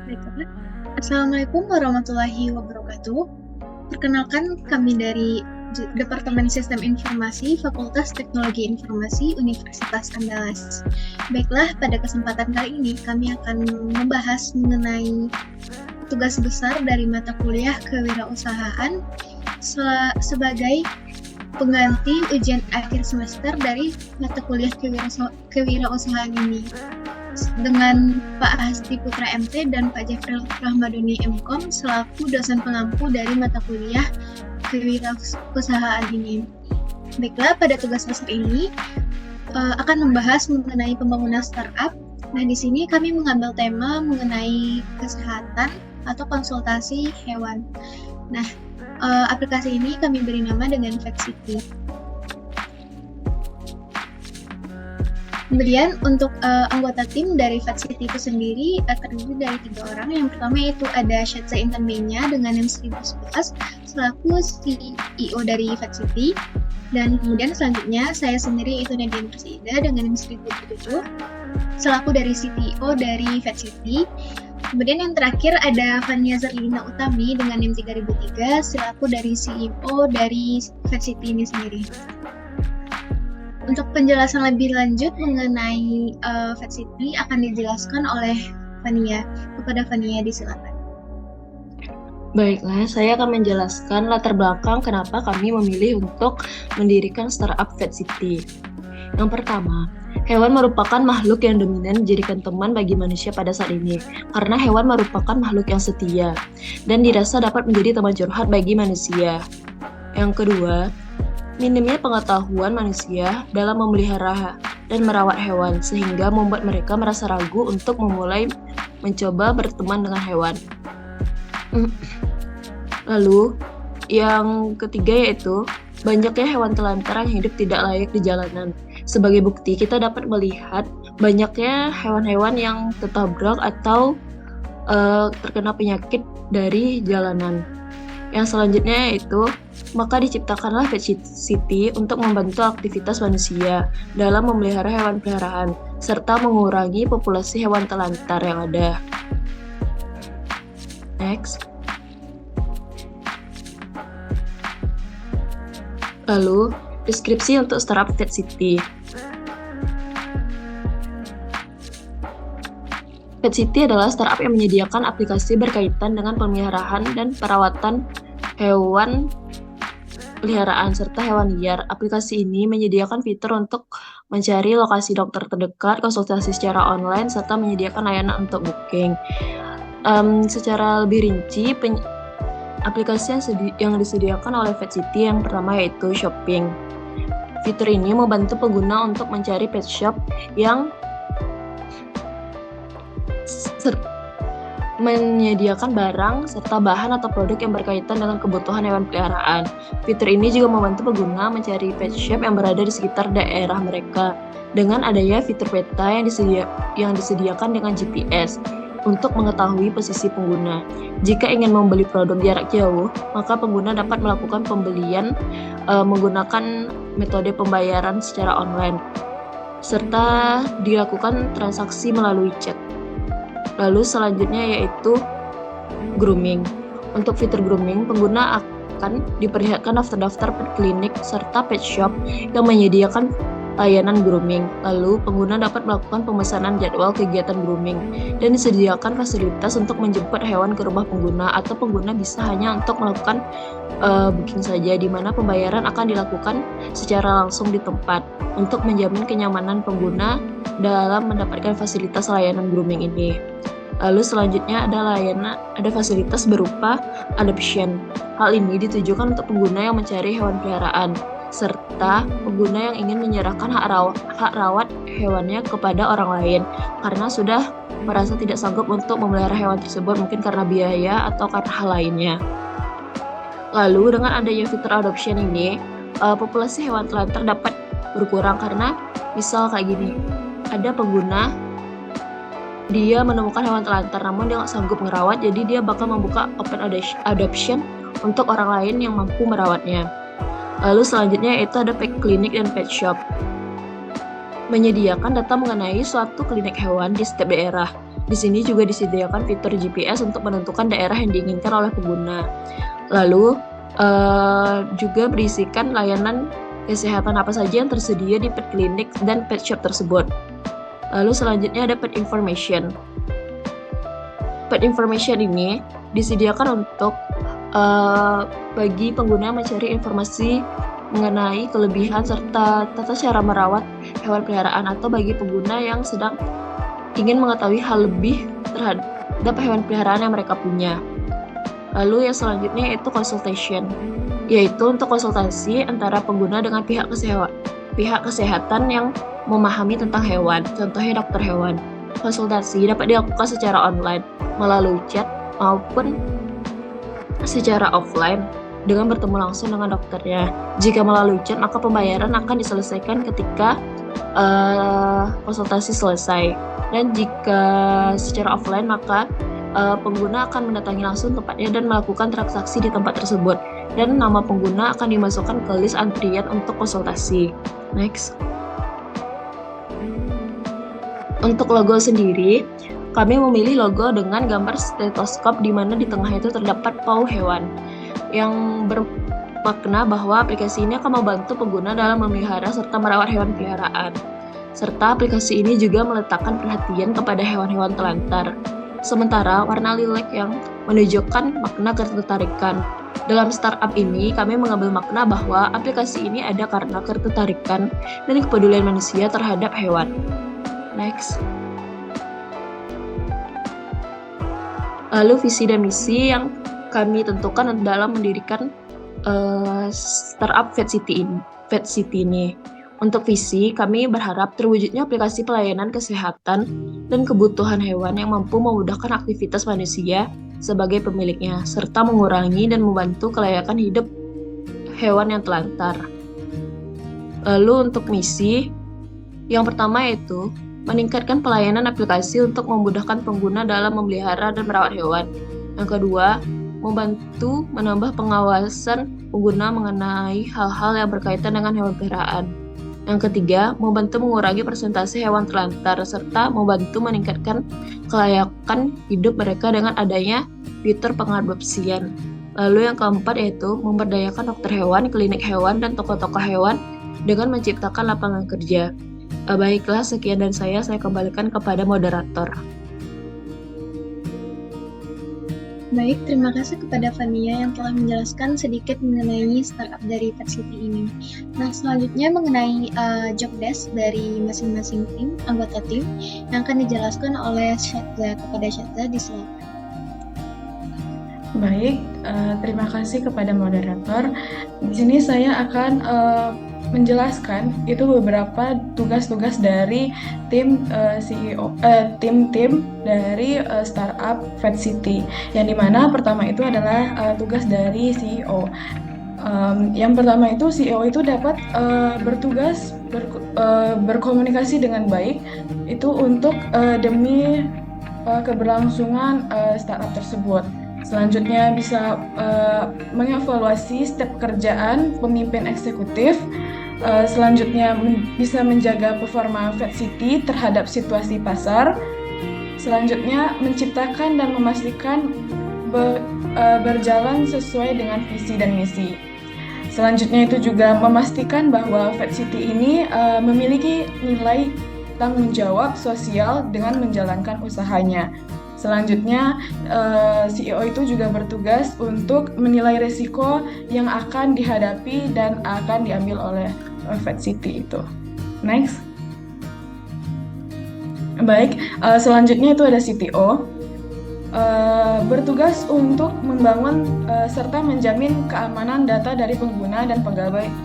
Baiklah. Assalamualaikum warahmatullahi wabarakatuh. Perkenalkan kami dari Departemen Sistem Informasi Fakultas Teknologi Informasi Universitas Andalas. Baiklah, pada kesempatan kali ini kami akan membahas mengenai tugas besar dari mata kuliah kewirausahaan sebagai pengganti ujian akhir semester dari mata kuliah kewirausahaan ini dengan Pak Hasti Putra MT dan Pak Jeffrey Rahmadoni MKOM selaku dosen pengampu dari mata kuliah kewirausahaan ini. Baiklah, pada tugas besar ini akan membahas mengenai pembangunan startup. Nah, di sini kami mengambil tema mengenai kesehatan atau konsultasi hewan. Nah, aplikasi ini kami beri nama dengan VetCity. Kemudian untuk anggota tim dari VetCity itu sendiri terdiri dari 3 orang. Yang pertama yaitu ada Syedza Intan Benya dengan NIM 1011 selaku CEO dari VetCity. Dan kemudian selanjutnya saya sendiri itu Nadine Persida dengan NIM 1007 selaku dari CTO dari VetCity. Kemudian yang terakhir ada Fania Zerlina Utami dengan NIM 3003 selaku dari CEO dari VetCity ini sendiri. Untuk penjelasan lebih lanjut mengenai VetCity akan dijelaskan oleh Fania. Kepada Fania disilakan. Baiklah, saya akan menjelaskan latar belakang kenapa kami memilih untuk mendirikan startup VetCity. Yang pertama, hewan merupakan makhluk yang dominan dijadikan teman bagi manusia pada saat ini, karena hewan merupakan makhluk yang setia dan dirasa dapat menjadi teman curhat bagi manusia. Yang kedua, minimnya pengetahuan manusia dalam memelihara dan merawat hewan sehingga membuat mereka merasa ragu untuk memulai mencoba berteman dengan hewan. Lalu, yang ketiga yaitu banyaknya hewan telantar yang hidup tidak layak di jalanan. Sebagai bukti, kita dapat melihat banyaknya hewan-hewan yang tertabrak atau terkena penyakit dari jalanan. Yang selanjutnya yaitu, maka diciptakanlah VetCity untuk membantu aktivitas manusia dalam memelihara hewan peliharaan, serta mengurangi populasi hewan telantar yang ada. Next. Lalu, deskripsi untuk startup VetCity. VetCity adalah startup yang menyediakan aplikasi berkaitan dengan pemeliharaan dan perawatan hewan peliharaan serta hewan liar. Aplikasi ini menyediakan fitur untuk mencari lokasi dokter terdekat, konsultasi secara online, serta menyediakan layanan untuk booking. Secara lebih rinci, aplikasi yang disediakan oleh VetCity yang pertama yaitu shopping. Fitur ini membantu pengguna untuk mencari pet shop yang menyediakan barang serta bahan atau produk yang berkaitan dengan kebutuhan hewan peliharaan. Fitur ini juga membantu pengguna mencari pet shop yang berada di sekitar daerah mereka. Dengan adanya fitur peta yang disediakan dengan GPS untuk mengetahui posisi pengguna. Jika ingin membeli produk jarak jauh, maka pengguna dapat melakukan pembelian menggunakan metode pembayaran secara online, serta dilakukan transaksi melalui chat. Lalu selanjutnya yaitu grooming. Untuk fitur grooming, pengguna akan diperlihatkan daftar-daftar pet klinik serta pet shop yang menyediakan layanan grooming. Lalu pengguna dapat melakukan pemesanan jadwal kegiatan grooming dan disediakan fasilitas untuk menjemput hewan ke rumah pengguna, atau pengguna bisa hanya untuk melakukan booking saja, di mana pembayaran akan dilakukan secara langsung di tempat untuk menjamin kenyamanan pengguna dalam mendapatkan fasilitas layanan grooming ini. Lalu selanjutnya ada fasilitas berupa adoption. Hal ini ditujukan untuk pengguna yang mencari hewan peliharaan, serta pengguna yang ingin menyerahkan hak rawat hewannya kepada orang lain karena sudah merasa tidak sanggup untuk memelihara hewan tersebut, mungkin karena biaya atau karena hal lainnya. Lalu dengan adanya fitur adoption ini, populasi hewan telantar dapat berkurang karena misal kayak gini, ada pengguna dia menemukan hewan telantar namun dia nggak sanggup merawat, jadi dia bakal membuka open adoption untuk orang lain yang mampu merawatnya. Lalu selanjutnya yaitu ada pet clinic dan pet shop. Menyediakan data mengenai suatu klinik hewan di setiap daerah. Di sini juga disediakan fitur GPS untuk menentukan daerah yang diinginkan oleh pengguna. Lalu juga berisikan layanan kesehatan apa saja yang tersedia di pet clinic dan pet shop tersebut. Lalu selanjutnya ada pet information. Pet information ini disediakan untuk bagi pengguna mencari informasi mengenai kelebihan serta tata cara merawat hewan peliharaan, atau bagi pengguna yang sedang ingin mengetahui hal lebih terhadap hewan peliharaan yang mereka punya. Lalu yang selanjutnya yaitu consultation, yaitu untuk konsultasi antara pengguna dengan pihak kesehatan yang memahami tentang hewan, contohnya dokter hewan. Konsultasi dapat dilakukan secara online, melalui chat, maupun secara offline dengan bertemu langsung dengan dokternya. Jika melalui chat, maka pembayaran akan diselesaikan ketika konsultasi selesai. Dan jika secara offline, maka pengguna akan mendatangi langsung tempatnya dan melakukan transaksi di tempat tersebut. Dan nama pengguna akan dimasukkan ke list antrian untuk konsultasi. Next. Untuk logo sendiri, kami memilih logo dengan gambar stetoskop di mana di tengah itu terdapat paw hewan, yang bermakna bahwa aplikasi ini akan membantu pengguna dalam memelihara serta merawat hewan peliharaan. Serta aplikasi ini juga meletakkan perhatian kepada hewan-hewan telantar. Sementara warna lilac yang menunjukkan makna ketertarikan. Dalam startup ini, kami mengambil makna bahwa aplikasi ini ada karena ketertarikan dan kepedulian manusia terhadap hewan. Next. Lalu visi dan misi yang kami tentukan dalam mendirikan startup Vet City ini. Untuk visi, kami berharap terwujudnya aplikasi pelayanan kesehatan dan kebutuhan hewan yang mampu memudahkan aktivitas manusia sebagai pemiliknya, serta mengurangi dan membantu kelayakan hidup hewan yang telantar. Lalu untuk misi, yang pertama yaitu meningkatkan pelayanan aplikasi untuk memudahkan pengguna dalam memelihara dan merawat hewan. Yang kedua, membantu menambah pengawasan pengguna mengenai hal-hal yang berkaitan dengan hewan peliharaan. Yang ketiga, membantu mengurangi persentase hewan terlantar, serta membantu meningkatkan kelayakan hidup mereka dengan adanya fitur pengadopsian. Lalu yang keempat yaitu memberdayakan dokter hewan, klinik hewan, dan toko-toko hewan dengan menciptakan lapangan kerja. Baiklah, sekian dari saya kembalikan kepada moderator. Baik, terima kasih kepada Fania yang telah menjelaskan sedikit mengenai startup dari Vet City ini. Nah, selanjutnya mengenai job desk dari masing-masing tim, anggota tim, yang akan dijelaskan oleh Syadza. Kepada Syadza, disilakan. Baik, terima kasih kepada moderator. Di sini saya akan menjelaskan itu beberapa tugas-tugas dari tim tim dari startup Vet City, yang dimana pertama itu adalah tugas dari CEO. Yang pertama itu CEO itu dapat bertugas berkomunikasi dengan baik itu untuk demi keberlangsungan startup tersebut. Selanjutnya bisa mengevaluasi step pekerjaan pemimpin eksekutif. Selanjutnya bisa menjaga performa Vet City terhadap situasi pasar. Selanjutnya menciptakan dan memastikan berjalan sesuai dengan visi dan misi. Selanjutnya itu juga memastikan bahwa Vet City ini memiliki nilai tanggung jawab sosial dengan menjalankan usahanya. Selanjutnya, CEO itu juga bertugas untuk menilai risiko yang akan dihadapi dan akan diambil oleh Vet City itu. Next. Baik, selanjutnya itu ada CTO. Bertugas untuk membangun serta menjamin keamanan data dari pengguna dan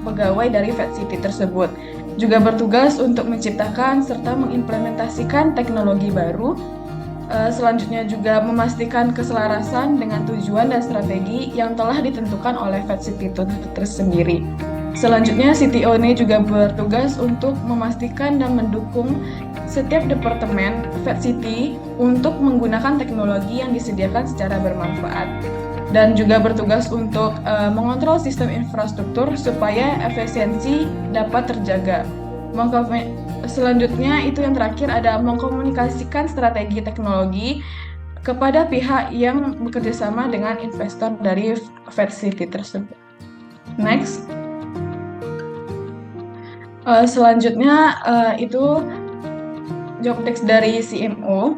pegawai dari Vet City tersebut. Juga bertugas untuk menciptakan serta mengimplementasikan teknologi baru. Selanjutnya juga memastikan keselarasan dengan tujuan dan strategi yang telah ditentukan oleh Vet City itu tersendiri. Selanjutnya, CTO ini juga bertugas untuk memastikan dan mendukung setiap departemen Vet City untuk menggunakan teknologi yang disediakan secara bermanfaat. Dan juga bertugas untuk mengontrol sistem infrastruktur supaya efisiensi dapat terjaga. selanjutnya itu yang terakhir ada mengkomunikasikan strategi teknologi kepada pihak yang bekerja sama dengan investor dari Versity tersebut. Next. Selanjutnya itu job desk dari CMO.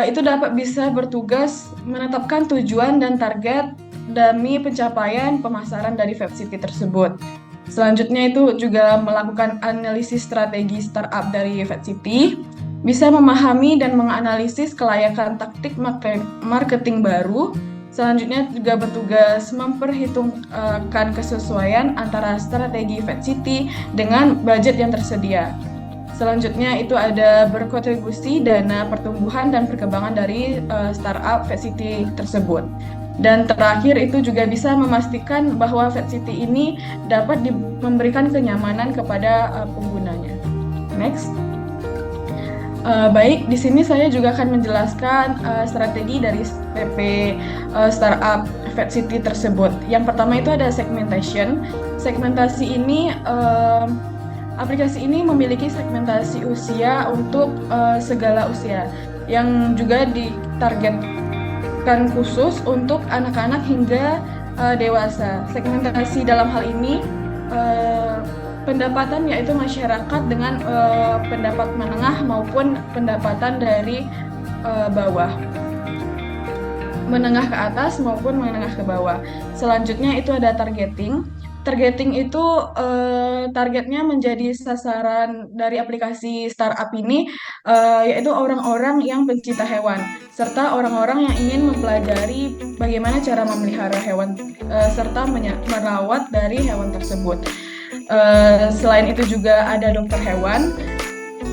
Itu dapat bisa bertugas menetapkan tujuan dan target demi pencapaian pemasaran dari Versity tersebut. Selanjutnya itu juga melakukan analisis strategi startup dari Versity, bisa memahami dan menganalisis kelayakan taktik marketing baru. Selanjutnya juga bertugas memperhitungkan kesesuaian antara strategi Versity dengan budget yang tersedia. Selanjutnya itu ada berkontribusi dana pertumbuhan dan perkembangan dari startup Versity tersebut. Dan terakhir itu juga bisa memastikan bahwa Versity ini dapat memberikan kenyamanan kepada penggunanya. Next. Baik, di sini saya juga akan menjelaskan strategi dari PP startup Versity tersebut. Yang pertama itu ada segmentation. Segmentasi ini aplikasi ini memiliki segmentasi usia untuk segala usia yang juga ditargetkan khusus untuk anak-anak hingga dewasa. Segmentasi dalam hal ini pendapatan yaitu masyarakat dengan pendapat menengah maupun pendapatan dari bawah, menengah ke atas maupun menengah ke bawah. Selanjutnya itu ada targeting. Targeting itu targetnya menjadi sasaran dari aplikasi startup ini yaitu orang-orang yang pencinta hewan serta orang-orang yang ingin mempelajari bagaimana cara memelihara hewan serta merawat dari hewan tersebut. Selain itu juga ada dokter hewan.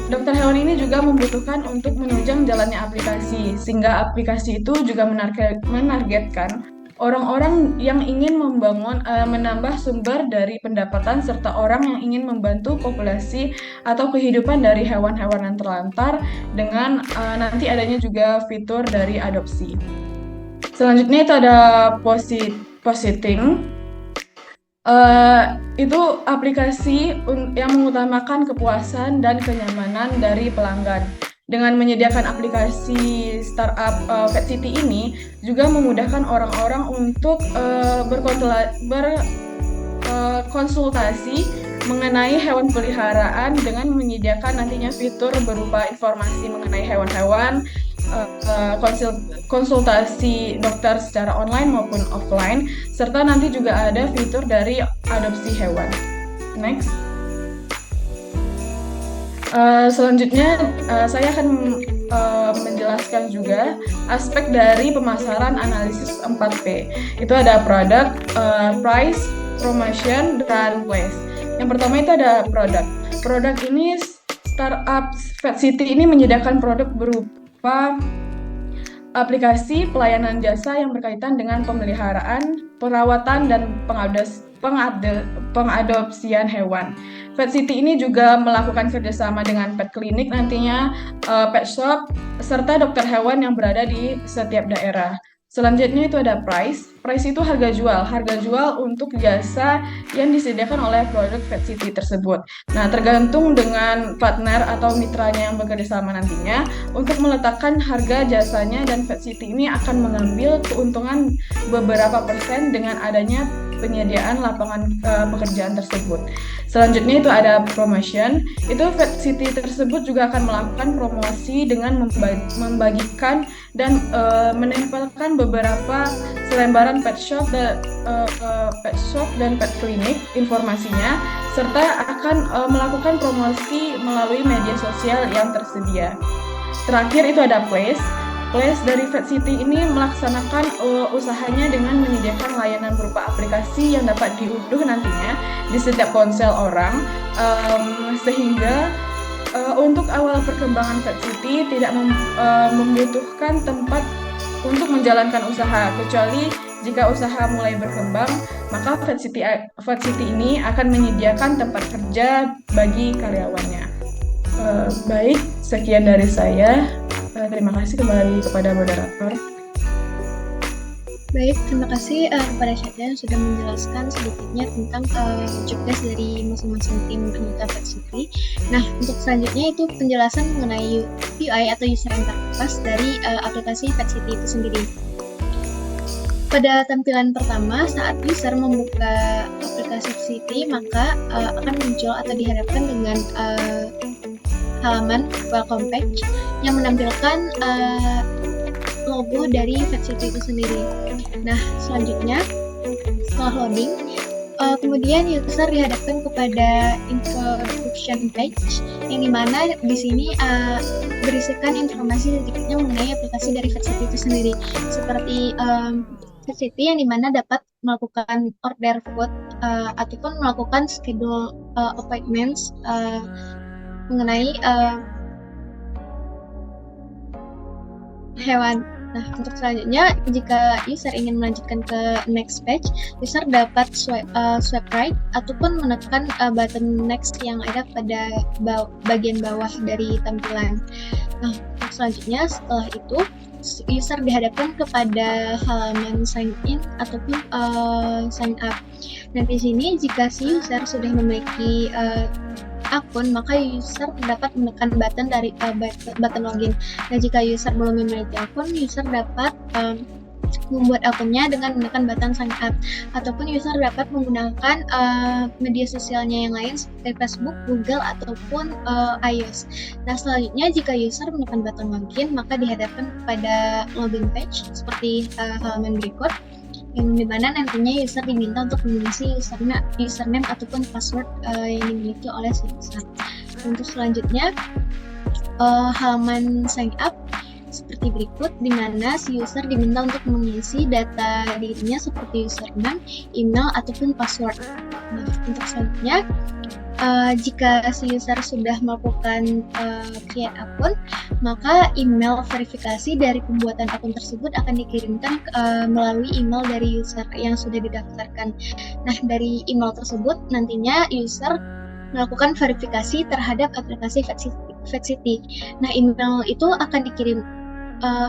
Dokter hewan ini juga membutuhkan untuk menunjang jalannya aplikasi, sehingga aplikasi itu juga menargetkan orang-orang yang ingin menambah sumber dari pendapatan serta orang yang ingin membantu populasi atau kehidupan dari hewan-hewan yang terlantar dengan nanti adanya juga fitur dari adopsi. Selanjutnya itu ada positing. Itu aplikasi yang mengutamakan kepuasan dan kenyamanan dari pelanggan. Dengan menyediakan aplikasi startup Versity ini juga memudahkan orang-orang untuk berkonsultasi mengenai hewan peliharaan dengan menyediakan nantinya fitur berupa informasi mengenai hewan-hewan, konsultasi dokter secara online maupun offline, serta nanti juga ada fitur dari adopsi hewan. Next. Selanjutnya saya akan menjelaskan juga aspek dari pemasaran analisis 4P. Itu ada product, price, promotion, dan place. Yang pertama itu ada produk. Produk ini startup Versity ini menyediakan produk berupa aplikasi pelayanan jasa yang berkaitan dengan pemeliharaan, perawatan, dan pengadopsian hewan. Versity ini juga melakukan kerjasama dengan pet clinic nantinya, pet shop, serta dokter hewan yang berada di setiap daerah. Selanjutnya itu ada price. Price itu harga jual untuk jasa yang disediakan oleh produk Versity tersebut. Nah, tergantung dengan partner atau mitranya yang bekerja sama nantinya untuk meletakkan harga jasanya, dan Versity ini akan mengambil keuntungan beberapa persen dengan adanya penyediaan lapangan pekerjaan tersebut. Selanjutnya itu ada promotion. Itu Versity tersebut juga akan melakukan promosi dengan membagikan dan menempelkan beberapa selembaran pet shop dan pet clinic informasinya, serta akan melakukan promosi melalui media sosial yang tersedia. Terakhir itu ada place. Place dari Versity ini melaksanakan usahanya dengan menyediakan layanan berupa aplikasi yang dapat diunduh nantinya di setiap ponsel orang, sehingga untuk awal perkembangan Versity tidak membutuhkan tempat untuk menjalankan usaha, kecuali jika usaha mulai berkembang, maka Versity ini akan menyediakan tempat kerja bagi karyawannya. Baik, sekian dari saya. Terima kasih kembali kepada moderator. Baik, terima kasih kepada Syahda yang sudah menjelaskan sedikitnya tentang job desk dari masing-masing tim anggota Varsity. Nah, untuk selanjutnya itu penjelasan mengenai UI atau user interface dari aplikasi Varsity itu sendiri. Pada tampilan pertama, saat user membuka aplikasi Varsity, maka akan muncul atau dihadapkan dengan halaman welcome page yang menampilkan logo dari Varsity itu sendiri. Nah, selanjutnya setelah loading, kemudian user dihadapkan kepada introduction page yang dimana di sini berisikan informasi sedikitnya mengenai aplikasi dari Varsity itu sendiri, seperti Varsity yang dimana dapat melakukan order food ataupun melakukan schedule appointments mengenai hewan. Nah, untuk selanjutnya, jika user ingin melanjutkan ke next page, user dapat swipe right ataupun menekan button next yang ada pada bagian bawah dari tampilan. Nah, untuk selanjutnya, setelah itu, user dihadapkan kepada halaman sign in ataupun sign up. Nah, di sini jika si user sudah memiliki akun, maka user dapat menekan button dari button login. Nah, jika user belum memiliki akun, user dapat membuat akunnya dengan menekan button sign up, ataupun user dapat menggunakan media sosialnya yang lain seperti Facebook, Google, ataupun iOS. Nah, selanjutnya jika user menekan button login, maka dihadapkan kepada login page seperti halaman berikut, yang dimana nantinya user diminta untuk mengisi username ataupun password yang dimiliki oleh si user. Untuk selanjutnya halaman sign up seperti berikut, di mana si user diminta untuk mengisi data dirinya seperti username, email, ataupun password. Nah, untuk selanjutnya jika si user sudah melakukan create akun, maka email verifikasi dari pembuatan akun tersebut akan dikirimkan melalui email dari user yang sudah didaftarkan. Nah, dari email tersebut nantinya user melakukan verifikasi terhadap aplikasi Varsity. Nah, email itu akan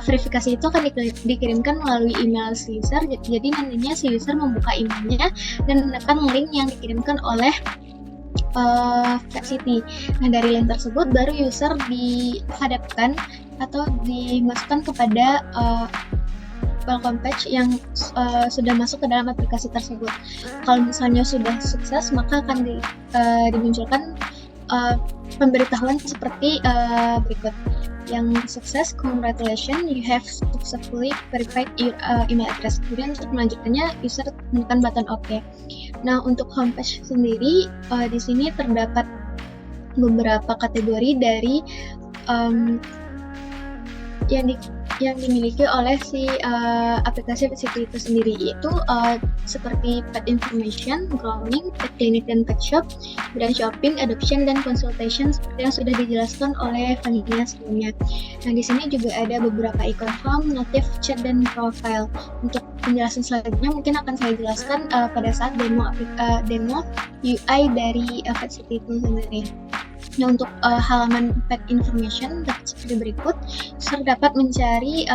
verifikasi itu akan dikirimkan melalui email si user. Jadi nantinya si user membuka emailnya dan menekan link yang dikirimkan oleh Varsity. Nah, dari link tersebut baru user dihadapkan atau dimasukkan kepada welcome page yang sudah masuk ke dalam aplikasi tersebut. Kalau misalnya sudah sukses, maka akan dimunculkan pemberitahuan seperti berikut. Yang sukses, congratulations, you have successfully verified your email address. Kemudian untuk melanjutkannya, user menekan button OK. Nah, untuk homepage sendiri, di sini terdapat beberapa kategori dari yang dimiliki oleh si aplikasi Varsity itu sendiri, yaitu seperti pet information, grooming, pet clinic dan pet shop, brand shopping, adoption, dan consultation seperti yang sudah dijelaskan oleh Vanilla sebelumnya. Nah, di sini juga ada beberapa ikon home, notif, chat, dan profile. Untuk penjelasan selanjutnya mungkin akan saya jelaskan pada saat demo UI dari Varsity itu sendiri. Nah, untuk halaman pet information dapat seperti berikut. User dapat mencari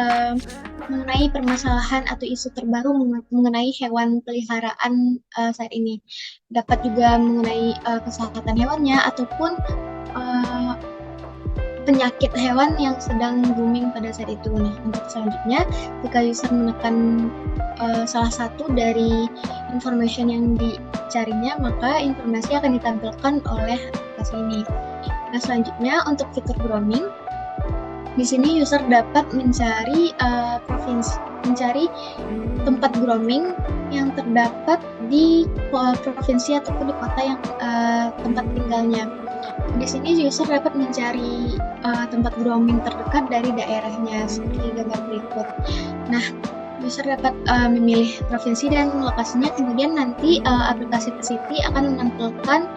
mengenai permasalahan atau isu terbaru mengenai hewan peliharaan saat ini. Dapat juga mengenai kesehatan hewannya ataupun penyakit hewan yang sedang booming pada saat itu. Nah, untuk selanjutnya, jika user menekan salah satu dari information yang dicarinya, maka informasi akan ditampilkan oleh aplikasi ini. Nah, selanjutnya untuk fitur grooming, di sini user dapat mencari tempat grooming yang terdapat di provinsi ataupun di kota yang tempat tinggalnya. Di sini user dapat mencari tempat grooming terdekat dari daerahnya seperti gambar berikut. Nah, user dapat memilih provinsi dan lokasinya, kemudian nanti aplikasi Varsity akan menampilkan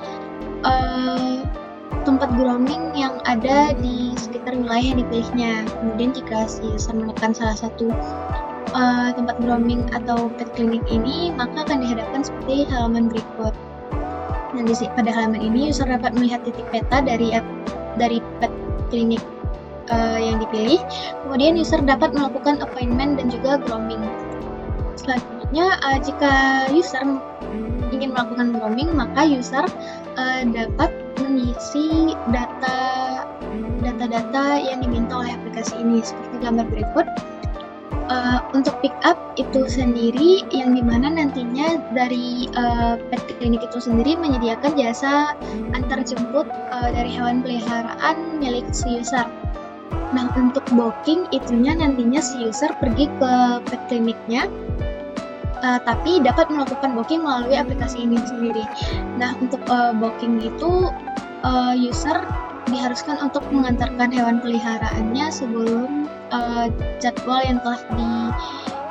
tempat grooming yang ada di sekitar wilayah yang dipilihnya. Kemudian jika si user menekan salah satu tempat grooming atau pet clinic ini, maka akan dihadapkan seperti halaman berikut. Nah, pada halaman ini user dapat melihat titik peta dari pet clinic yang dipilih. Kemudian user dapat melakukan appointment dan juga grooming. selanjutnya jika user ingin melakukan roaming, maka user dapat mengisi data-data yang diminta oleh aplikasi ini seperti gambar berikut. Untuk pick up itu sendiri yang dimana nantinya dari pet clinic itu sendiri menyediakan jasa antar jemput dari hewan peliharaan milik si user. Nah, untuk booking itunya nantinya si user pergi ke pet clinicnya, tapi dapat melakukan booking melalui aplikasi ini sendiri. Nah, untuk booking itu user diharuskan untuk mengantarkan hewan peliharaannya sebelum jadwal yang telah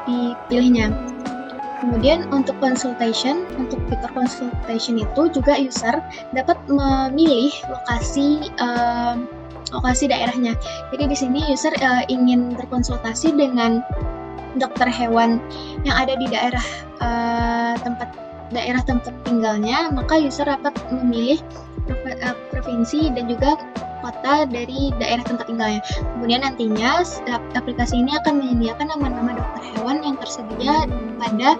dipilihnya. Kemudian untuk consultation, untuk fitur consultation itu juga user dapat memilih lokasi daerahnya. Jadi di sini user ingin berkonsultasi dengan dokter hewan yang ada di daerah tempat tinggalnya, maka user dapat memilih provinsi dan juga kota dari daerah tempat tinggalnya. Kemudian nantinya aplikasi ini akan menyediakan nama-nama dokter hewan yang tersedia pada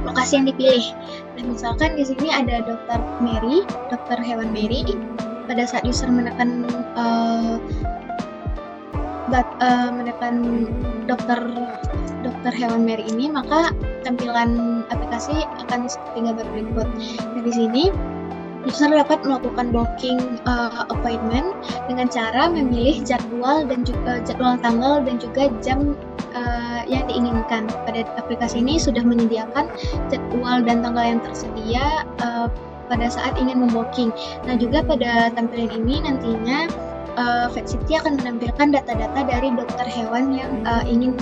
lokasi yang dipilih. Nah, misalkan di sini ada dokter hewan Mary. Pada saat user menekan dokter hewan Mary ini, maka tampilan aplikasi akan seperti gambar berikut. Nah, di sini user dapat melakukan booking appointment dengan cara memilih jadwal tanggal dan juga jam yang diinginkan. Pada aplikasi ini sudah menyediakan jadwal dan tanggal yang tersedia pada saat ingin membooking. Nah, juga pada tampilan ini nantinya VetCity akan menampilkan data-data dari dokter hewan yang ingin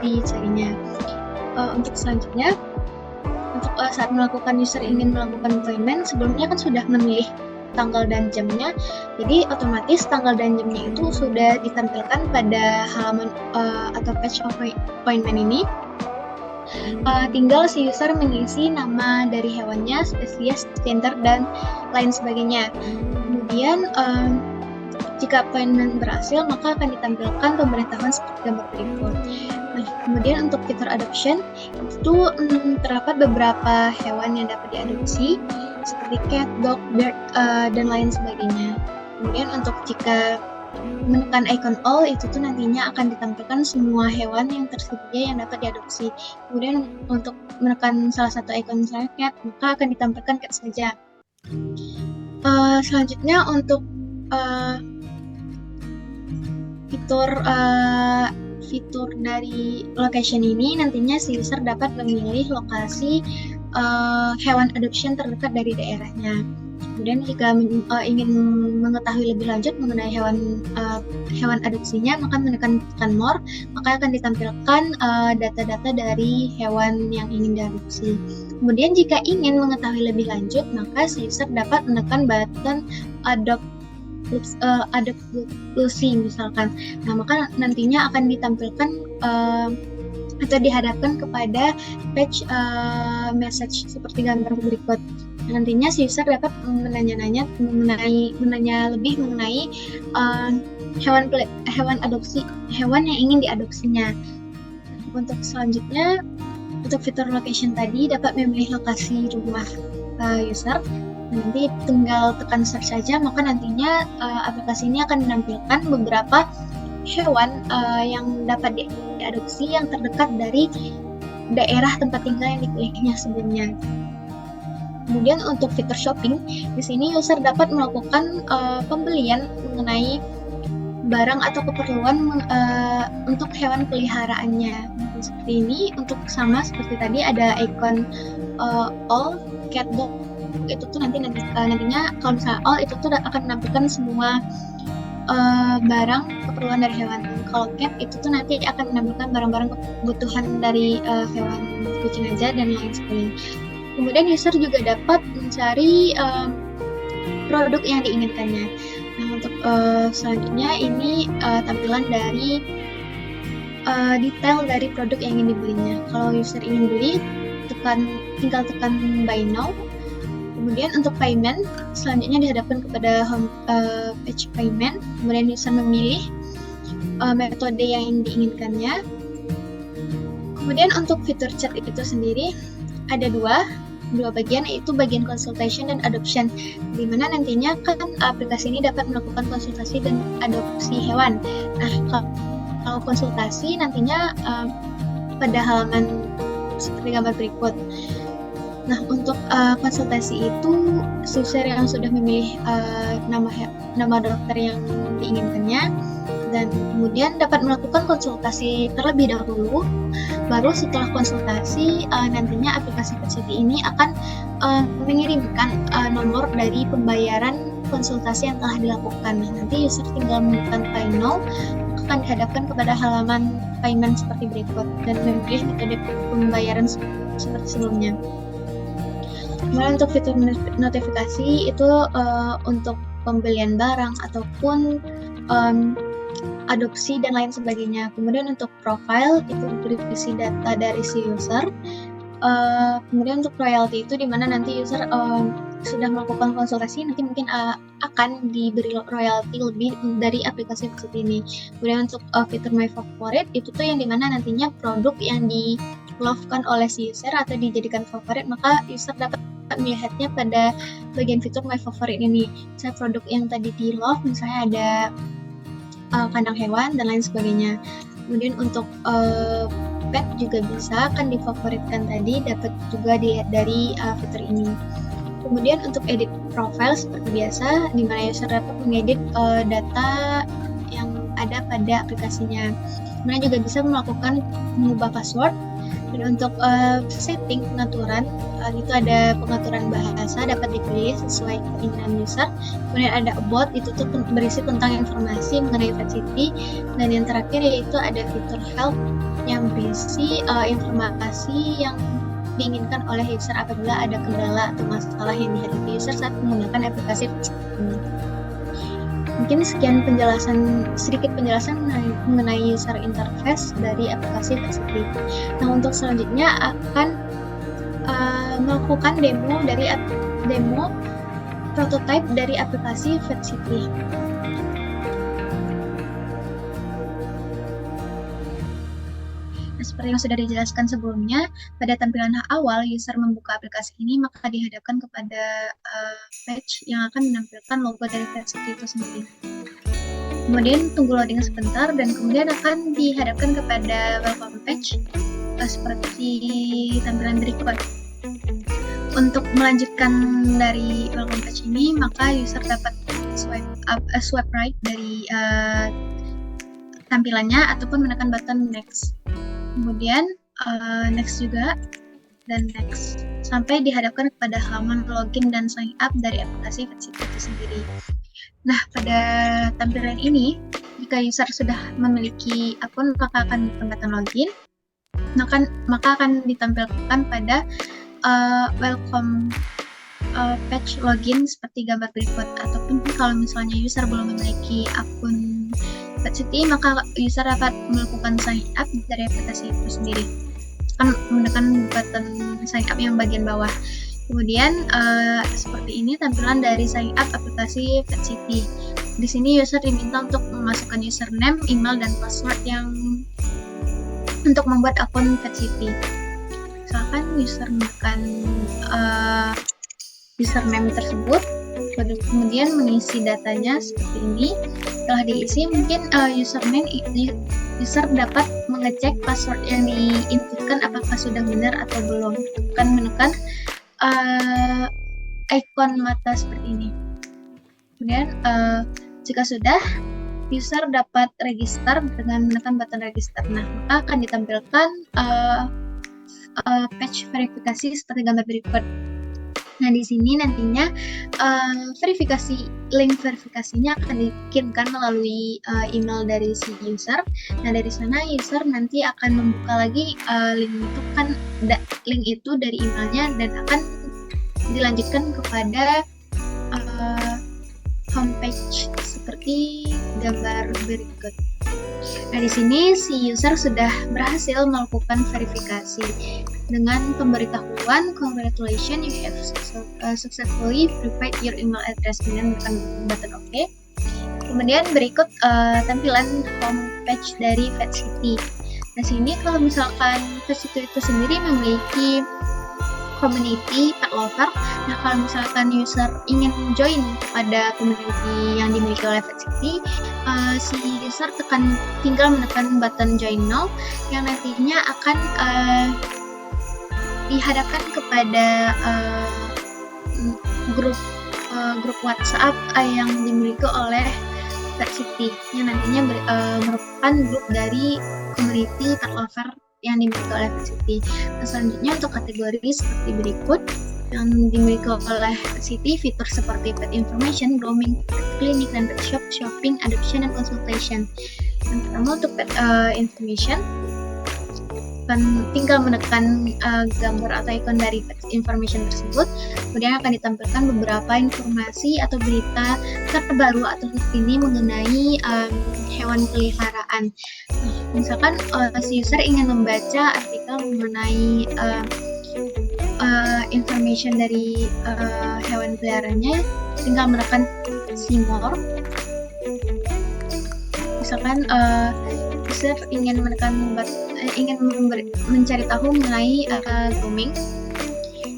dicarinya. Untuk selanjutnya, untuk saat user ingin melakukan appointment, sebelumnya kan sudah memilih tanggal dan jamnya, jadi otomatis tanggal dan jamnya itu sudah ditampilkan pada halaman atau page appointment ini. Tinggal si user mengisi nama dari hewannya, spesies, gender, dan lain sebagainya. Kemudian jika appointment berhasil, maka akan ditampilkan pemberitahuan seperti gambar berikut. Nah, kemudian untuk fitur adoption itu terdapat beberapa hewan yang dapat diadopsi seperti cat, dog, bird, dan lain sebagainya. Kemudian untuk jika menekan icon all itu tuh nantinya akan ditampilkan semua hewan yang tersedia yang dapat diadopsi. Kemudian untuk menekan salah satu icon misalnya cat, maka akan ditampilkan cat saja. Selanjutnya untuk fitur dari location ini nantinya si user dapat memilih lokasi hewan adoption terdekat dari daerahnya. Kemudian jika ingin mengetahui lebih lanjut mengenai hewan adopsinya, maka menekan more, maka akan ditampilkan data-data dari hewan yang ingin diadopsi. Kemudian jika ingin mengetahui lebih lanjut, maka si user dapat menekan button adopt Lucy misalkan. Nah, maka nantinya akan ditampilkan atau dihadapkan kepada page message seperti gambar berikut. Nantinya si user dapat menanya lebih mengenai hewan yang ingin diadopsinya. Untuk selanjutnya, untuk fitur location tadi dapat memilih lokasi rumah user. Nanti tinggal tekan search saja, maka nantinya aplikasi ini akan menampilkan beberapa hewan yang dapat diadopsi yang terdekat dari daerah tempat tinggal yang dipilihnya sebelumnya. Kemudian untuk fitur shopping, di sini user dapat melakukan pembelian mengenai barang atau keperluan untuk hewan peliharaannya. Seperti ini, untuk sama seperti tadi ada icon all, cat, dog, itu tuh nantinya kalau misalnya all itu tuh akan menampilkan semua barang keperluan dari hewan. Kalau cat itu tuh nanti akan menampilkan barang-barang kebutuhan dari hewan, kucing aja dan lain sebagainya. Kemudian user juga dapat mencari produk yang diinginkannya. Nah, untuk selanjutnya ini tampilan dari detail dari produk yang ingin dibelinya. Kalau user ingin beli, tinggal tekan buy now. Kemudian untuk payment, selanjutnya dihadapkan kepada home page payment. Kemudian user memilih metode yang diinginkannya. Kemudian untuk fitur chat itu sendiri, ada dua bagian, yaitu bagian consultation dan adoption, di mana nantinya kan aplikasi ini dapat melakukan konsultasi dan adopsi hewan. Nah, kalau konsultasi nantinya pada halaman seperti gambar berikut. Nah, untuk konsultasi itu user yang sudah memilih nama dokter yang diinginkannya, dan kemudian dapat melakukan konsultasi terlebih dahulu. Baru setelah konsultasi, nantinya aplikasi PetCity ini akan mengirimkan nomor dari pembayaran konsultasi yang telah dilakukan. Nah, nanti user tinggal menekan Pay Now, akan dihadapkan kepada halaman payment seperti berikut dan memilih metode pembayaran seperti sebelumnya. Kemudian untuk fitur notifikasi itu untuk pembelian barang ataupun adopsi dan lain sebagainya. Kemudian untuk profile itu berisi data dari si user. Kemudian untuk royalty itu dimana nanti user sudah melakukan konsultasi, nanti mungkin akan diberi royalty lebih dari aplikasi PetCity ini. Kemudian untuk fitur My Favorite itu tuh yang dimana nantinya produk yang di-love-kan oleh si user atau dijadikan favorit, maka user dapat melihatnya pada bagian fitur My Favorite ini. Misalnya produk yang tadi di-love, misalnya ada kandang hewan dan lain sebagainya. Kemudian untuk pet juga bisa kan difavoritkan tadi, dapat juga dari fitur ini. Kemudian untuk edit profile seperti biasa, di mana user dapat mengedit data yang ada pada aplikasinya. Kemudian juga bisa melakukan mengubah password. Dan untuk setting pengaturan, itu ada pengaturan bahasa dapat dipilih sesuai keinginan user. Kemudian ada about, itu tuh berisi tentang informasi mengenai PetCity. Dan yang terakhir yaitu ada fitur help yang berisi informasi yang diinginkan oleh user apabila ada kendala atau masalah yang dihadapi user saat menggunakan aplikasi PetCity. Mungkin sekian sedikit penjelasan mengenai user interface dari aplikasi PetCity. Nah, untuk selanjutnya akan melakukan demo prototype dari aplikasi PetCity. Nah, seperti yang sudah dijelaskan sebelumnya, pada tampilan awal user membuka aplikasi ini, maka dihadapkan kepada page yang akan menampilkan logo dari PetCity itu sendiri. Kemudian tunggu loading sebentar dan kemudian akan dihadapkan kepada welcome page seperti tampilan berikut. Untuk melanjutkan dari welcome page ini, maka user dapat swipe right dari tampilannya ataupun menekan button next. Kemudian next juga dan next sampai dihadapkan kepada halaman login dan sign up dari aplikasi PetCity itu sendiri. Nah, pada tampilan ini, jika user sudah memiliki akun, maka akan menekan button login, maka akan ditampilkan pada welcome page login seperti gambar berikut. Ataupun kalau misalnya user belum memiliki akun PetCity, maka user dapat melakukan sign up dari aplikasi itu sendiri. Akan menekan button sign up yang bagian bawah. Kemudian seperti ini tampilan dari sign up aplikasi PetCity. Di sini user diminta untuk memasukkan username, email, dan password yang untuk membuat akun PetCity. Misalkan user menekan username tersebut, kemudian mengisi datanya seperti ini. Setelah diisi, mungkin user dapat mengecek password yang diinputkan apakah sudah benar atau belum. Akan menekan ikon mata seperti ini. Kemudian jika sudah, user dapat register dengan menekan button register. Nah, maka akan ditampilkan page verifikasi seperti gambar berikut. Nah, di sini nantinya link verifikasinya akan dikirimkan melalui email dari si user. Nah, dari sana user nanti akan membuka lagi link itu dari emailnya dan akan dilanjutkan kepada homepage seperti gambar berikut. Nah, di sini si user sudah berhasil melakukan verifikasi dengan pemberitahuan congratulations, you have successfully verified your email address, dengan menekan button OK. Kemudian berikut tampilan homepage dari PetCity. Nah, sini kalau misalkan PetCity itu sendiri memiliki community pet lover. Nah, kalau misalkan user ingin join pada community yang dimiliki oleh Pet City, si user tinggal menekan button join now yang nantinya akan dihadapkan kepada grup WhatsApp yang dimiliki oleh Pet City yang nantinya merupakan grup dari community pet lover yang dimiliki oleh Pet City. Nah, selanjutnya untuk kategori seperti berikut yang dimiliki oleh Pet City, fitur seperti pet information, grooming, pet clinic, dan pet shop, shopping, adoption, dan consultation. Yang pertama untuk pet information, tinggal menekan gambar atau ikon dari pet information tersebut, kemudian akan ditampilkan beberapa informasi atau berita terbaru atau terkini mengenai hewan peliharaan. Nah, misalkan si user ingin membaca artikel mengenai information dari hewan peliharaannya, tinggal menekan see more. Misalkan user ingin mencari tahu mengenai grooming,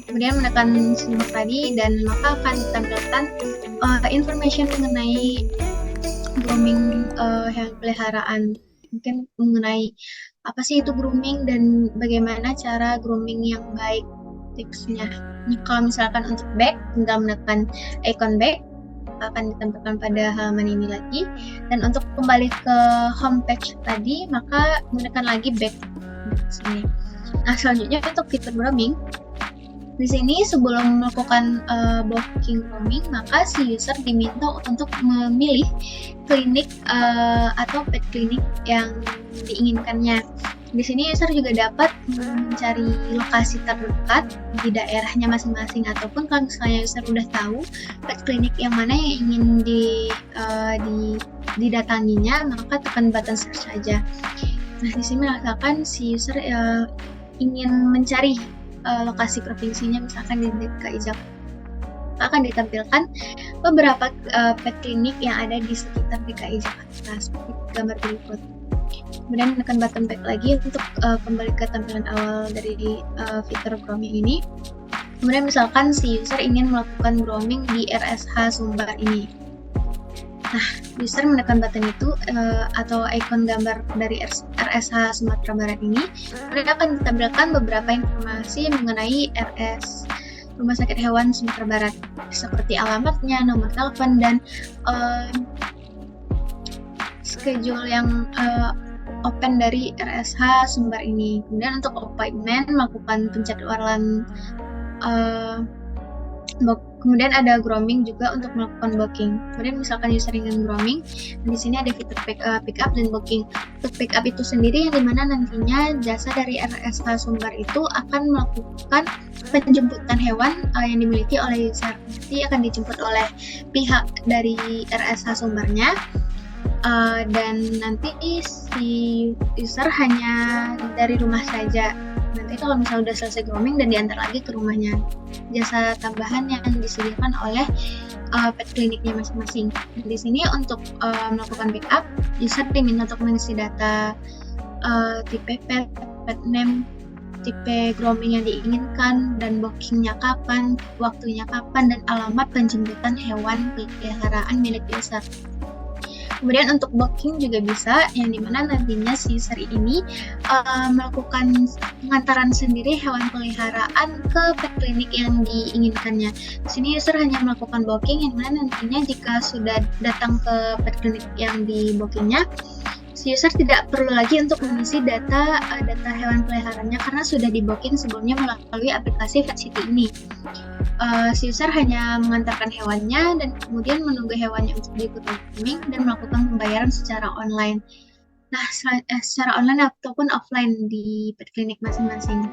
kemudian menekan see more tadi, dan maka akan ditampilkan information mengenai grooming hewan peliharaan. Mungkin mengenai apa sih itu grooming dan bagaimana cara grooming yang baik, tipsnya. Kalau misalkan untuk back, tinggal menekan icon back, akan ditampilkan pada halaman ini lagi. Dan untuk kembali ke homepage tadi, maka menekan lagi back di sini. Nah, selanjutnya untuk fitur grooming. Di sini sebelum melakukan booking grooming, maka si user diminta untuk memilih klinik atau pet klinik yang diinginkannya. Di sini user juga dapat mencari lokasi terdekat di daerahnya masing-masing, ataupun kalau misalnya user udah tahu pet klinik yang mana yang ingin didatanginya, maka tekan button search saja. Nah, di sini misalkan si user ingin mencari lokasi provinsinya, misalkan di DKI Jakarta, akan ditampilkan beberapa pet klinik yang ada di sekitar DKI Jakarta seperti gambar berikut. Kemudian menekan button back lagi untuk kembali ke tampilan awal dari fitur grooming ini. Kemudian misalkan si user ingin melakukan grooming di RSH Sumbar ini. Nah, user menekan button itu atau ikon gambar dari RSH Sumatera Barat ini, mereka akan ditampilkan beberapa informasi mengenai RS Rumah Sakit Hewan Sumatera Barat, seperti alamatnya, nomor telepon, dan schedule yang open dari RSH Sumbar ini. Kemudian untuk appointment, melakukan penjadwalan, kemudian ada grooming juga untuk melakukan booking. Kemudian misalkan user ingin grooming, di sini ada fitur pick up dan booking. Untuk pick up itu sendiri yang dimana nantinya jasa dari RSH Sumbar itu akan melakukan penjemputan hewan yang dimiliki oleh user. Nanti akan dijemput oleh pihak dari RSH Sumbarnya, dan nanti si user hanya dari rumah saja. Nanti kalau misalnya udah selesai grooming dan diantar lagi ke rumahnya. Jasa tambahan yang disediakan oleh pet kliniknya masing-masing. Di sini untuk melakukan backup, user diminta untuk mengisi data tipe pet, pet name, tipe grooming yang diinginkan, dan bookingnya kapan, waktunya kapan, dan alamat penjemputan hewan peliharaan milik user. Kemudian untuk booking juga bisa, yang dimana nantinya si user ini melakukan pengantaran sendiri hewan peliharaan ke pet klinik yang diinginkannya. Di sini user hanya melakukan booking, yang mana nantinya jika sudah datang ke pet klinik yang di bookingnya, si user tidak perlu lagi untuk mengisi data hewan peliharaannya karena sudah di booking sebelumnya melalui aplikasi Pet City ini. Si user hanya mengantarkan hewannya dan kemudian menunggu hewannya untuk diikuti grooming dan melakukan pembayaran secara online. Nah, secara online ataupun offline di pet klinik masing-masing.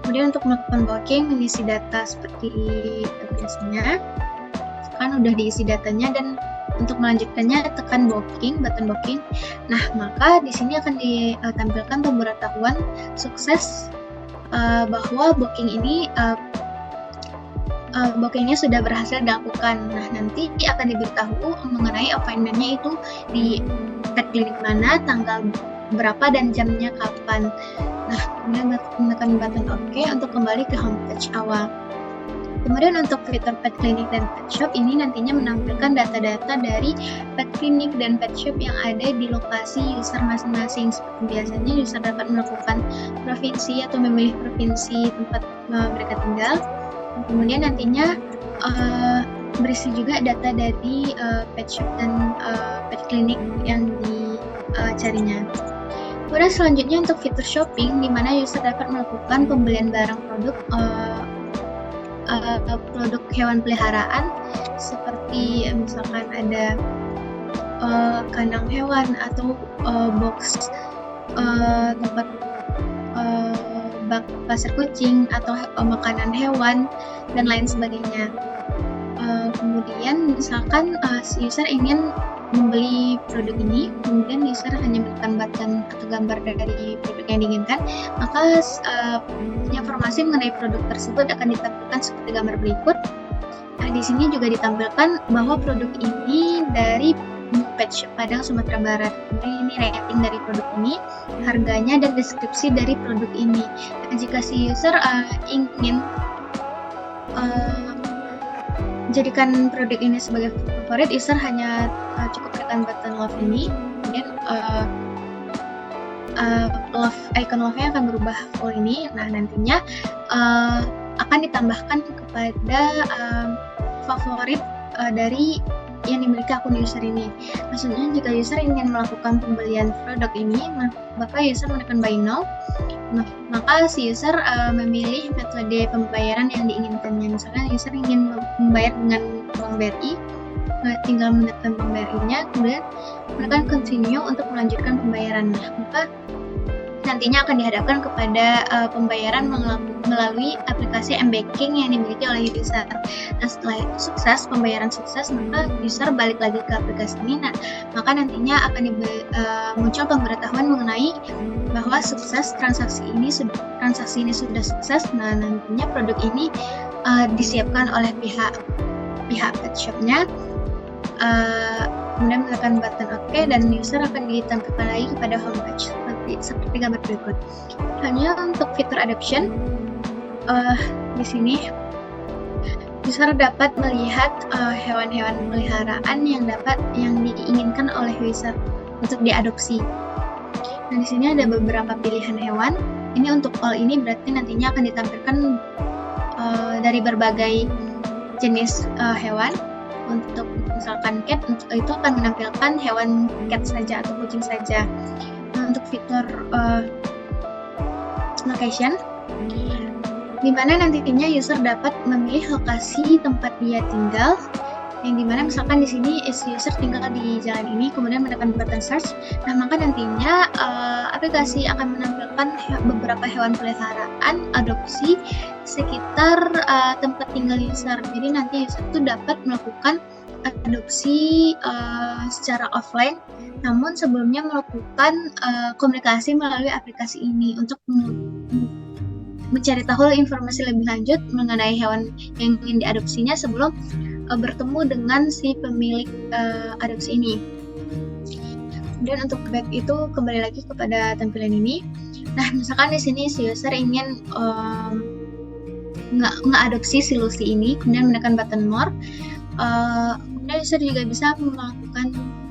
Kemudian untuk melakukan booking, mengisi data seperti biasanya. Kan udah diisi datanya, dan untuk melanjutkannya tekan booking, button booking. Nah, maka di sini akan ditampilkan pemberitahuan sukses bahwa booking ini bookingnya sudah berhasil dilakukan. Nah, nanti akan diberitahu mengenai appointment-nya itu di pet klinik mana, tanggal berapa, dan jamnya kapan. Nah, kemudian menekan button OK untuk kembali ke homepage awal. Kemudian untuk fitur pet clinic dan pet shop ini nantinya menampilkan data-data dari pet clinic dan pet shop yang ada di lokasi user masing-masing. Seperti biasanya user dapat melakukan provinsi atau memilih provinsi tempat mereka tinggal. Kemudian nantinya berisi juga data dari pet shop dan pet clinic yang dicarinya. Kemudian selanjutnya untuk fitur shopping, di mana user dapat melakukan pembelian barang produk hewan peliharaan seperti misalkan ada kandang hewan atau box tempat bak pasir kucing atau makanan hewan dan lain sebagainya. Kemudian misalkan user ingin membeli produk ini, kemudian user hanya menekan button atau gambar dari produk yang diinginkan, maka informasi mengenai produk tersebut akan ditampilkan seperti gambar berikut. Nah, di sini juga ditampilkan bahwa produk ini dari Pet Shop Padang, Sumatera Barat. Ini rating dari produk ini, harganya dan deskripsi dari produk ini. Nah, jika si user ingin jadikan produk ini sebagai favorit, user hanya cukup tekan button love ini, kemudian icon love-nya akan berubah full ini. Nah, nantinya akan ditambahkan kepada favorit dari yang dimiliki akun user ini. Maksudnya jika user ingin melakukan pembelian produk ini, maka user menekan buy now. Maka si user memilih metode pembayaran yang diinginkannya. Misalnya user ingin membayar dengan Bank BRI, tinggal menekan Bank BRI-nya, kemudian menekan continue untuk melanjutkan pembayaran. Nah, maka nantinya akan dihadapkan kepada pembayaran melalui aplikasi m-banking yang dimiliki oleh user. Nah, setelah sukses, pembayaran sukses, maka user balik lagi ke aplikasi ini. Nah, maka nantinya akan muncul pemberitahuan mengenai bahwa sukses transaksi ini sudah sukses. Nah, nantinya produk ini disiapkan oleh pihak pet shop-nya. Kemudian menekan button OK dan user akan ditampilkan lagi kepada homepage seperti gambar berikut. Hanya untuk fitur adoption, di sini user dapat melihat hewan-hewan peliharaan yang diinginkan oleh user untuk diadopsi. Nah, di sini ada beberapa pilihan hewan. Ini untuk all ini berarti nantinya akan ditampilkan dari berbagai jenis hewan. Untuk misalkan cat, itu akan menampilkan hewan cat saja atau kucing saja. Nah, untuk fitur location, di mana nantinya user dapat memilih lokasi tempat dia tinggal, yang dimana misalkan di sini user tinggal di jalan ini, kemudian menekan button search. Nah, maka nantinya aplikasi akan menampilkan beberapa hewan peliharaan adopsi sekitar tempat tinggal user. Jadi nanti user itu dapat melakukan adopsi secara offline, namun sebelumnya melakukan komunikasi melalui aplikasi ini untuk mencari tahu informasi lebih lanjut mengenai hewan yang ingin diadopsinya sebelum bertemu dengan si pemilik adopsi ini. Kemudian untuk back itu kembali lagi kepada tampilan ini. Nah, misalkan di sini si user ingin ngeadopsi si Lucy ini, kemudian menekan button more. Kemudian user juga bisa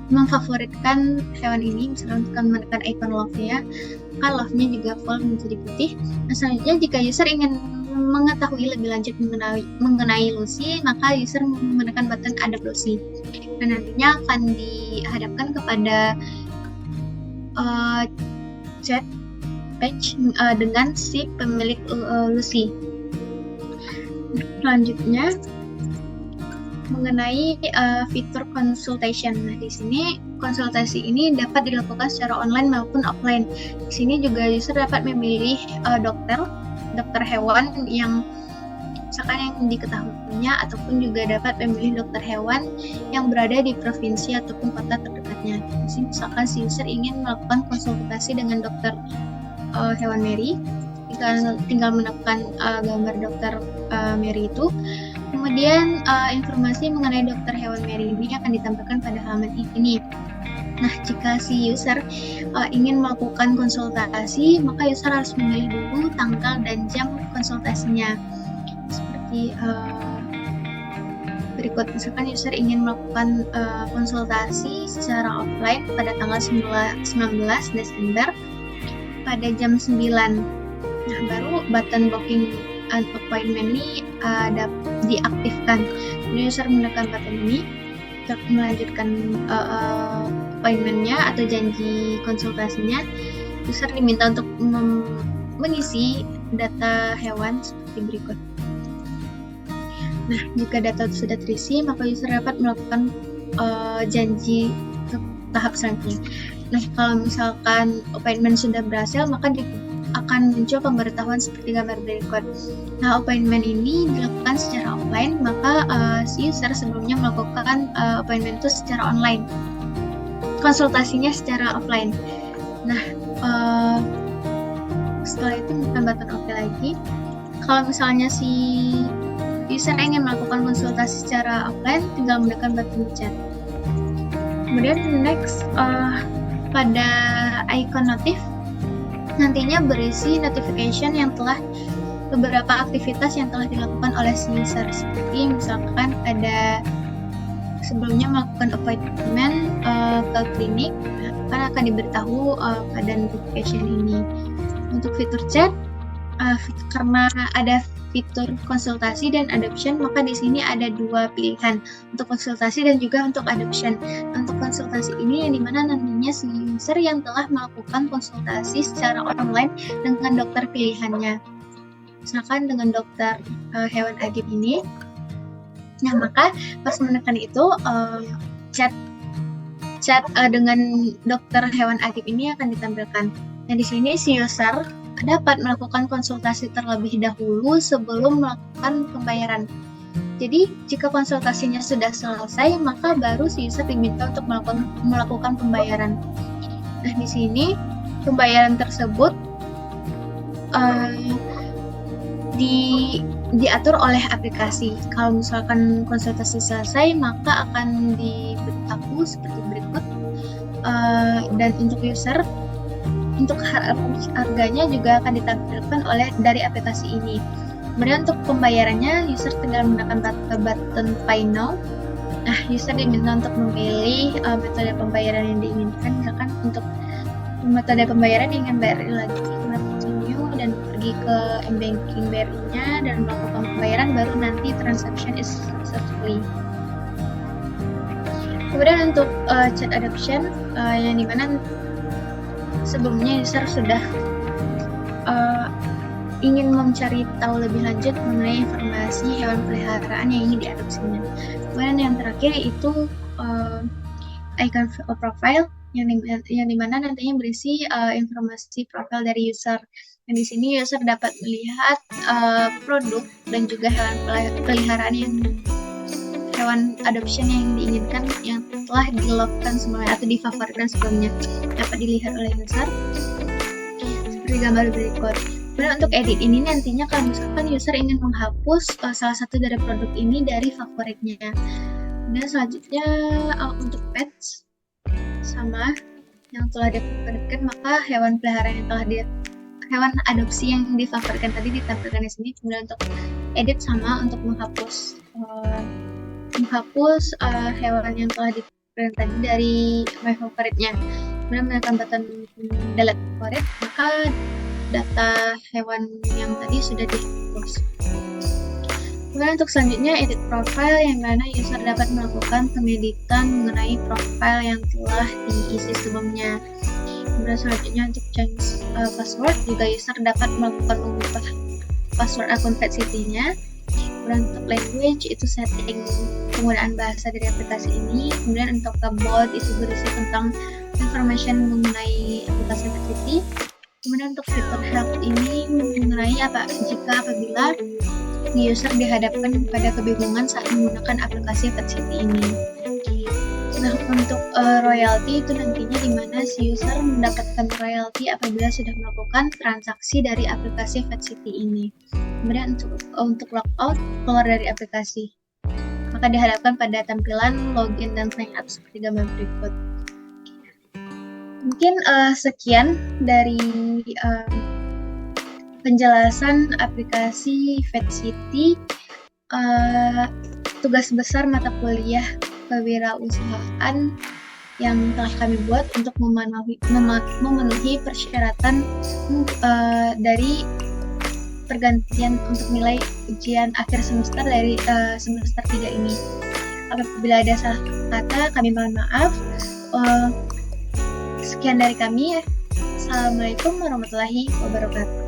memfavoritkan hewan ini, misalkan menekan icon love-nya, maka love-nya juga full menjadi putih. Nah, selanjutnya jika user ingin mengetahui lebih lanjut mengenai Lucy, maka user menekan button adopt Lucy. Dan nantinya akan dihadapkan kepada chat page dengan si pemilik Lucy. Selanjutnya mengenai fitur consultation. Nah, di sini konsultasi ini dapat dilakukan secara online maupun offline. Di sini juga user dapat memilih dokter hewan yang misalkan yang diketahuinya, ataupun juga dapat memilih dokter hewan yang berada di provinsi ataupun kota terdekatnya. Di sini misalkan si user ingin melakukan konsultasi dengan dokter hewan Mary, tinggal menekan gambar dokter Mary itu. Kemudian informasi mengenai dokter hewan Mary ini akan ditampilkan pada halaman ini. Nah, jika si user ingin melakukan konsultasi, maka user harus memilih dulu tanggal dan jam konsultasinya. Seperti berikut, misalkan user ingin melakukan konsultasi secara offline pada tanggal 19 Desember pada jam 9. Nah, baru button booking an appointment ini diaktifkan. Jadi user menekan button ini untuk melanjutkan appointment-nya atau janji konsultasinya. User diminta untuk mengisi data hewan seperti berikut. Nah, jika data sudah terisi, maka user dapat melakukan janji untuk tahap selanjutnya. Nah, kalau misalkan appointment sudah berhasil, maka akan muncul pemberitahuan seperti gambar berikut. Nah, appointment ini dilakukan secara offline, maka si user sebelumnya melakukan appointment itu secara online. Konsultasinya secara offline. Nah, setelah itu tekan button OK lagi. Kalau misalnya si user ingin melakukan konsultasi secara offline, tinggal menekan button chat. Kemudian next, pada icon notif, nantinya berisi notification yang telah beberapa aktivitas yang telah dilakukan oleh si user. Seperti misalkan ada sebelumnya melakukan appointment ke klinik, akan diberitahu pada notification ini. Untuk fitur chat, karena ada fitur konsultasi dan adoption, maka di sini ada dua pilihan, untuk konsultasi dan juga untuk adoption. Untuk konsultasi ini yang dimana nantinya si user yang telah melakukan konsultasi secara online dengan dokter pilihannya, misalkan dengan dokter hewan ajaib ini. Nah, maka pas menekan itu chat dengan dokter hewan ajaib ini akan ditampilkan. Nah, di sini si user dapat melakukan konsultasi terlebih dahulu sebelum melakukan pembayaran. Jadi, jika konsultasinya sudah selesai, maka baru si user diminta untuk melakukan pembayaran. Nah, di sini pembayaran tersebut diatur oleh aplikasi. Kalau misalkan konsultasi selesai, maka akan diberitahu seperti berikut. Dan untuk user, untuk harganya juga akan ditampilkan dari aplikasi ini. Kemudian untuk pembayarannya, user tinggal menekan button Pay Now. Nah, user diminta untuk memilih metode pembayaran yang diinginkan. Misalkan untuk metode pembayaran yang ingin bayar lagi, continue dan pergi ke m-banking BRI-nya dan melakukan pembayaran, baru nanti transaction is successfully. Kemudian untuk chat adoption, yang dimana sebelumnya user sudah ingin mencari tahu lebih lanjut mengenai informasi hewan peliharaan yang ingin diadopsinya. Kemudian yang terakhir itu icon profile yang dimana nantinya berisi informasi profil dari user. Dan di sini user dapat melihat produk dan juga hewan peliharaan hewan adoption yang diinginkan yang telah di-lovekan sebelumnya atau difavoritkan sebelumnya, dapat dilihat oleh user seperti gambar berikut. Kemudian untuk edit ini nantinya kalau misalkan user ingin menghapus salah satu dari produk ini dari favoritnya. Kemudian selanjutnya untuk pets sama yang telah difavoritkan, maka hewan peliharaan yang telah hewan adopsi yang difavoritkan tadi ditampilkan di sini. Kemudian untuk edit sama untuk menghapus hewan yang telah dipilih tadi dari my favoritnya. Kemudian menekan button delete favorit, maka data hewan yang tadi sudah dihapus. Kemudian untuk selanjutnya edit profile, yang mana user dapat melakukan pengeditan mengenai profile yang telah diisi sebelumnya. Kemudian selanjutnya untuk change password, juga user dapat melakukan mengubah password akun PetCity-nya. Kemudian untuk language itu setting penggunaan bahasa dari aplikasi ini. Kemudian untuk about itu berisi tentang information mengenai aplikasi PetCity. Kemudian untuk fitur help ini mengenai apabila user dihadapkan pada kebingungan saat menggunakan aplikasi PetCity ini. Nah, untuk royalty itu nantinya di mana si user mendapatkan royalty apabila sudah melakukan transaksi dari aplikasi PetCity ini. Kemudian untuk logout, keluar dari aplikasi, maka dihadapkan pada tampilan login dan sign up seperti gambar berikut. Mungkin sekian dari penjelasan aplikasi VetCity, tugas besar mata kuliah kewirausahaan yang telah kami buat untuk memenuhi persyaratan dari pergantian untuk nilai ujian akhir semester dari semester 3 ini. Apabila ada salah kata, kami mohon maaf. Sekian dari kami. Assalamualaikum warahmatullahi wabarakatuh.